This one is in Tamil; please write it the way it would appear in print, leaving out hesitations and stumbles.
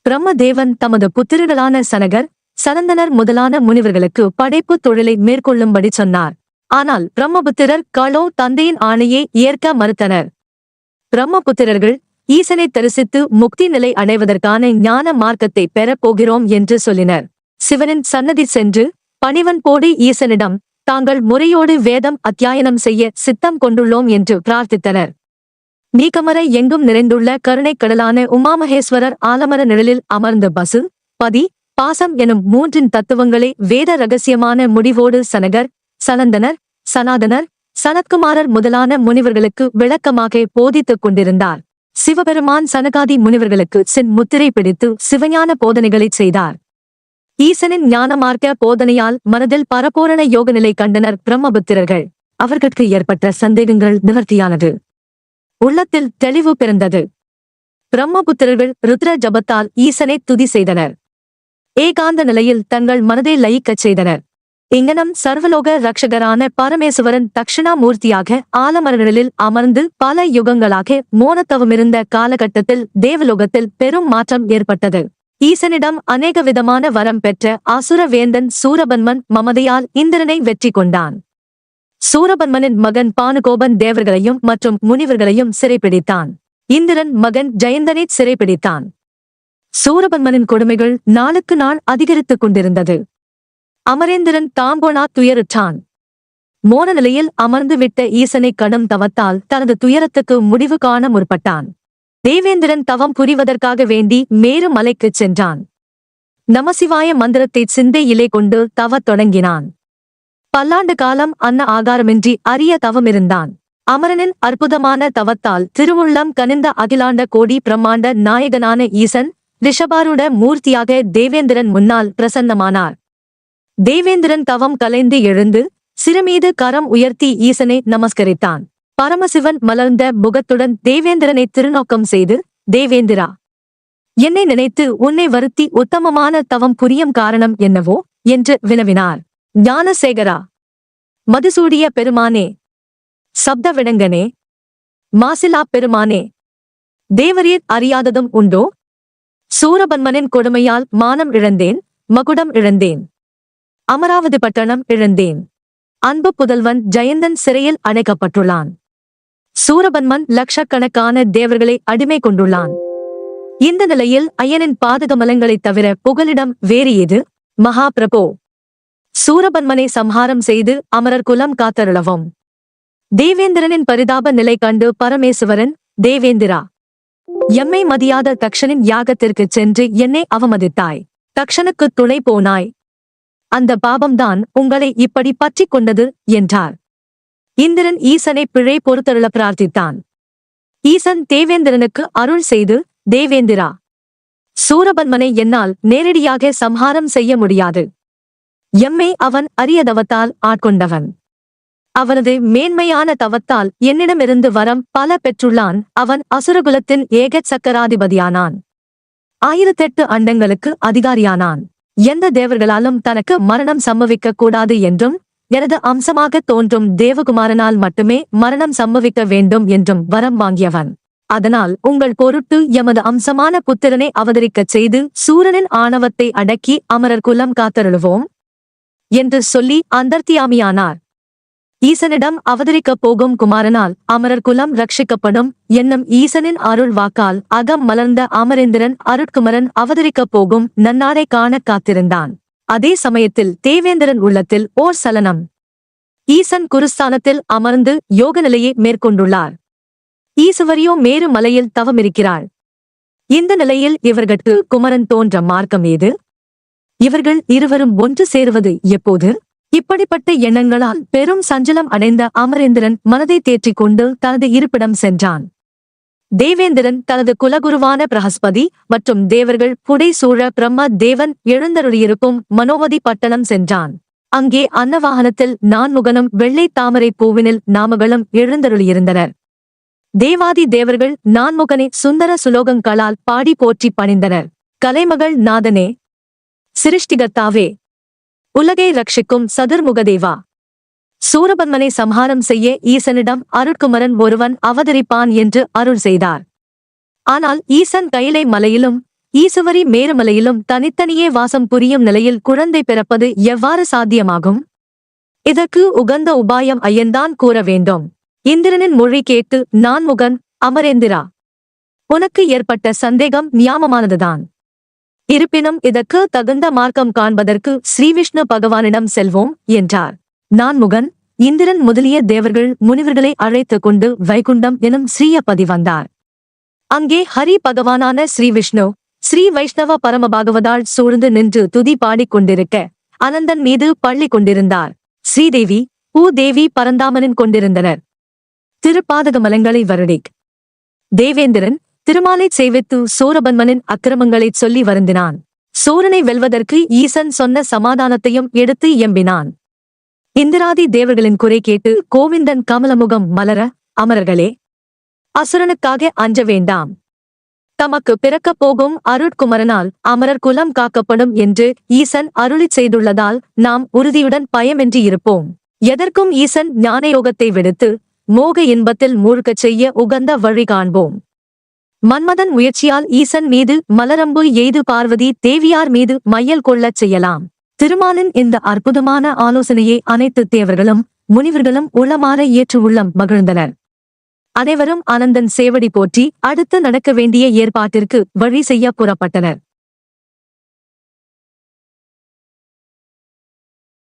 பிரம்மதேவன் தமது புத்திரர்களான சனகர், சனந்தனர் முதலான முனிவர்களுக்கு படைப்பு தொழிலை மேற்கொள்ளும்படி சொன்னார். ஆனால் பிரம்மபுத்திரர் களோ தந்தையின் ஆணையை ஏற்க மறுத்தனர். பிரம்மபுத்திரர்கள் ஈசனை தரிசித்து முக்தி நிலை அடைவதற்கான ஞான மார்க்கத்தை பெறப் போகிறோம் என்று சொல்லினர். சிவனின் சன்னதி சென்று பணிவன்போடு ஈசனிடம் தாங்கள் முறையோடு வேதம் அத்தியாயனம் செய்ய சித்தம் கொண்டுள்ளோம் என்று பிரார்த்தித்தனர். நீக்கமர எங்கும் நிறைந்துள்ள கருணைக் கடலான உமாமகேஸ்வரர் ஆலமர நிழலில் அமர்ந்த பசு, பதி, பாசம் எனும் மூன்றின் தத்துவங்களை வேத ரகசியமான முடிவோடு சனகர், சனந்தனர், சனாதனர், சனத்குமாரர் முதலான முனிவர்களுக்கு விளக்கமாக போதித்துக் கொண்டிருந்தார். சிவபெருமான் சனகாதி முனிவர்களுக்கு சின் முத்திரை பிடித்து சிவஞான போதனைகளைச் செய்தார். ஈசனின் ஞானமார்க்க போதனையால் மனதில் பரபூரண யோகநிலை கண்டனர் பிரம்மபுத்திரர்கள். அவர்களுக்கு ஏற்பட்ட சந்தேகங்கள் நிவர்த்தியானது. உள்ளத்தில் தெளிவு பிறந்தது. பிரம்மபுத்திரர்கள் ருத்ர ஜபத்தால் ஈசனை துதி செய்தனர். ஏகாந்த நிலையில் தங்கள் மனதை லயிக்கச் செய்தனர். இங்கனம் சர்வலோக ரக்ஷகரான பரமேசுவரன் தக்ஷணாமூர்த்தியாக ஆலமரநிழலில் அமர்ந்து பல யுகங்களாக மோனத்தவமிருந்த காலகட்டத்தில் தேவலோகத்தில் பெரும் மாற்றம் ஏற்பட்டது. ஈசனிடம் அநேக விதமான வரம் பெற்ற அசுரவேந்தன் சூரபன்மன் மமதையால் இந்திரனை வெற்றி கொண்டான். சூரபன்மனின் மகன் பானுகோபன் தேவர்களையும் மற்றும் முனிவர்களையும் சிறைப்பிடித்தான். இந்திரன் மகன் ஜெயந்தனை சிறைப்பிடித்தான். சூரபன்மனின் கொடுமைகள் நாளுக்கு நாள் அதிகரித்துக் கொண்டிருந்தது. அமரேந்திரன் தாம்போனா துயருற்றான். மோன நிலையில் அமர்ந்துவிட்ட ஈசனை கடும் தவத்தால் தனது துயரத்துக்கு முடிவு காண முற்பட்டான். தேவேந்திரன் தவம் புரிவதற்காக வேண்டி மேரு மலைக்குச் சென்றான். நமசிவாய மந்திரத்தை சிந்தையிலே கொண்டு தவத் தொடங்கினான். பல்லாண்டு காலம் அன்ன ஆகாரமின்றி அரிய தவமிருந்தான். அமரனின் அற்புதமான தவத்தால் திருவுள்ளம் கனிந்த அகிலாண்ட கோடி பிரம்மாண்ட நாயகனான ஈசன் ரிஷபாரூட மூர்த்தியாக தேவேந்திரன் முன்னால் பிரசன்னமானார். தேவேந்திரன் தவம் கலைந்து எழுந்து சிறுமீது கரம் உயர்த்தி ஈசனை நமஸ்கரித்தான். பரமசிவன் மலர்ந்த முகத்துடன் தேவேந்திரனை திருநோக்கம் செய்து, தேவேந்திரா, என்னை நினைத்து உன்னை வருத்தி உத்தமமான தவம் புரியும் காரணம் என்னவோ என்று வினவினார். ஞானசேகரா, மதுசூடிய பெருமானே, சப்த விடங்கனே, மாசிலா பெருமானே, தேவரீர் அறியாததும் உண்டோ? சூரபன்மனின் கொடுமையால் மானம் இழந்தேன், மகுடம் இழந்தேன், அமராவதி பட்டணம் இழந்தேன். அன்பு புதல்வன் ஜெயந்தன் சிறையில் அடைக்கப்பட்டுள்ளான். சூரபன்மன் லட்சக்கணக்கான தேவர்களை அடிமை கொண்டுள்ளான். இந்த நிலையில் ஐயனின் பாதகமலங்களைத் தவிர புகலிடம் வேறு ஏது? மகா பிரபோ, சூரபன்மனை சம்ஹாரம் செய்து அமரர் குலம் காத்தருளவும். தேவேந்திரனின் பரிதாப நிலை கண்டு பரமேசுவரன், தேவேந்திரா, எம்மை மதியாத தக்ஷனின் யாகத்திற்குச் சென்று என்னை அவமதித்தாய். தக்ஷனுக்குத் துணை போனாய். அந்த பாபம்தான் உங்களை இப்படி பற்றிக் கொண்டது என்றார். இந்திரன் ஈசனை பிழை பொறுத்தருள பிரார்த்தித்தான். ஈசன் தேவேந்திரனுக்கு அருள் செய்து, தேவேந்திரா, சூரபன்மனை என்னால் நேரடியாக சம்ஹாரம் செய்ய முடியாது. எம்மை அவன் அரிய தவத்தால் ஆட்கொண்டவன். அவனது மேன்மையான தவத்தால் என்னிடமிருந்து வரம் பல பெற்றுள்ளான். அவன் அசுரகுலத்தின் ஏகச் சக்கராதிபதியானான். 1008 அண்டங்களுக்கு அதிகாரியானான். எந்த தேவர்களாலும் தனக்கு மரணம் சம்பவிக்க கூடாது என்றும், எனது அம்சமாக தோன்றும் தேவகுமாரனால் மட்டுமே மரணம் சம்பவிக்க வேண்டும் என்றும் வரம் வாங்கியவன். அதனால் உங்கள் பொருட்டு எமது அம்சமான புத்திரனை அவதரிக்கச் செய்து சூரனின் ஆணவத்தை அடக்கி அமரர் குலம் காத்தருளுவோம் என்று சொல்லி அந்தர்த்தியாமியானார். ஈசனிடம் அவதரிக்கப் போகும் குமாரனால் அமரர் குலம் ரட்சிக்கப்படும் என்னும் ஈசனின் அருள் வாக்கால் அகம் மலர்ந்த அமரேந்திரன் அருட்குமரன் அவதரிக்கப் போகும் நன்னாடை காண காத்திருந்தான். அதே சமயத்தில் தேவேந்திரன் உள்ளத்தில் ஓர் சலனம். ஈசன் குருஸ்தானத்தில் அமர்ந்து யோக நிலையை மேற்கொண்டுள்ளார். ஈசுவரியோ மேரு மலையில் தவமிருக்கிறாள். இந்த நிலையில் இவர்கட்கு குமரன் தோன்ற மார்க்கம் ஏது? இவர்கள் இருவரும் ஒன்று சேருவது எப்போது? இப்படிப்பட்ட எண்ணங்களால் பெரும் சஞ்சலம் அடைந்த அமரேந்திரன் மனதை தேற்றிக் கொண்டு தனது இருப்பிடம் சென்றான். தேவேந்திரன் தனது குலகுருவான பிரகஸ்பதி மற்றும் தேவர்கள் புடை சூழ பிரம்ம தேவன் எழுந்தருளியிருக்கும் மனோவதி பட்டணம் சென்றான். அங்கே அன்னவாகனத்தில் நான்முகனும் வெள்ளை தாமரை பூவினில் நாமகளும் எழுந்தருளியிருந்தனர். தேவாதி தேவர்கள் நான்முகனை சுந்தர சுலோகங்களால் பாடி போற்றி பணிந்தனர். கலைமகள் நாதனே, சிருஷ்டிகர்த்தாவே, உலகை ரட்சிக்கும் சதுர்முகதேவா, சூரபன்மனை சம்ஹாரம் செய்ய ஈசனிடம் அருட்குமரன் ஒருவன் அவதரிப்பான் என்று அருள் செய்தார். ஆனால் ஈசன் கைலை மலையிலும் ஈசுவரி மேருமலையிலும் தனித்தனியே வாசம் புரியும் நிலையில் குழந்தை பிறப்பது எவ்வாறு சாத்தியமாகும்? இதற்கு உகந்த உபாயம் ஐயன்தான் கூற வேண்டும். இந்திரனின் மொழி கேட்டு நான்முகன், அமரேந்திரா, உனக்கு ஏற்பட்ட சந்தேகம் நியாயமானதுதான். இருப்பினும் இதற்கு தகுந்த மார்க்கம் காண்பதற்கு ஸ்ரீவிஷ்ணு பகவானிடம் செல்வோம் என்றார். நான்முகன் இந்திரன் முதலிய தேவர்கள் முனிவர்களை அழைத்துக் கொண்டு வைகுண்டம் எனும் ஸ்ரீயப்பதி வந்தார். அங்கே ஹரி பகவானான ஸ்ரீவிஷ்ணு ஸ்ரீ வைஷ்ணவ பரமபாகவதால் சூழ்ந்து நின்று துதி பாடிக் கொண்டிருக்க அனந்தன் மீது பள்ளி கொண்டிருந்தார். ஸ்ரீதேவி பூதேவி பரந்தாமனின் கொண்டிருந்தனர். திருப்பாதகமலங்களை வருடிக் தேவேந்திரன் திருமாலைச் சேவித்து சூரபன்மனின் அக்கிரமங்களைச் சொல்லி வருந்தினான். சூரனை வெல்வதற்கு ஈசன் சொன்ன சமாதானத்தையும் எடுத்து எம்பினான். இந்திராதி தேவர்களின் குறை கேட்டு கோவிந்தன் கமலமுகம் மலர, அமரர்களே, அசுரனுக்காக அஞ்ச வேண்டாம். தமக்கு பிறக்கப் போகும் அருட்குமரனால் அமரர் குலம் காக்கப்படும் என்று ஈசன் அருளிச் செய்துள்ளதால் நாம் உறுதியுடன் பயமின்றி இருப்போம். எதற்கும் ஈசன் ஞானயோகத்தை விடுத்து மோக இன்பத்தில் மூழ்கச் செய்ய உகந்த வழி காண்போம். மன்மதன் முயற்சியால் ஈசன் மீது மலரம்பு எய்து பார்வதி தேவியார் மீது மையல் கொள்ளச் செய்யலாம். திருமாலின் இந்த அற்புதமான ஆலோசனையை அனைத்து தேவர்களும் முனிவர்களும் உளமாற ஏற்று உள்ளம் மகிழ்ந்தனர். அனைவரும் அனந்தன் சேவடி போற்றி அடுத்து நடக்க வேண்டிய ஏற்பாட்டிற்கு வழி செய்ய புறப்பட்டனர்.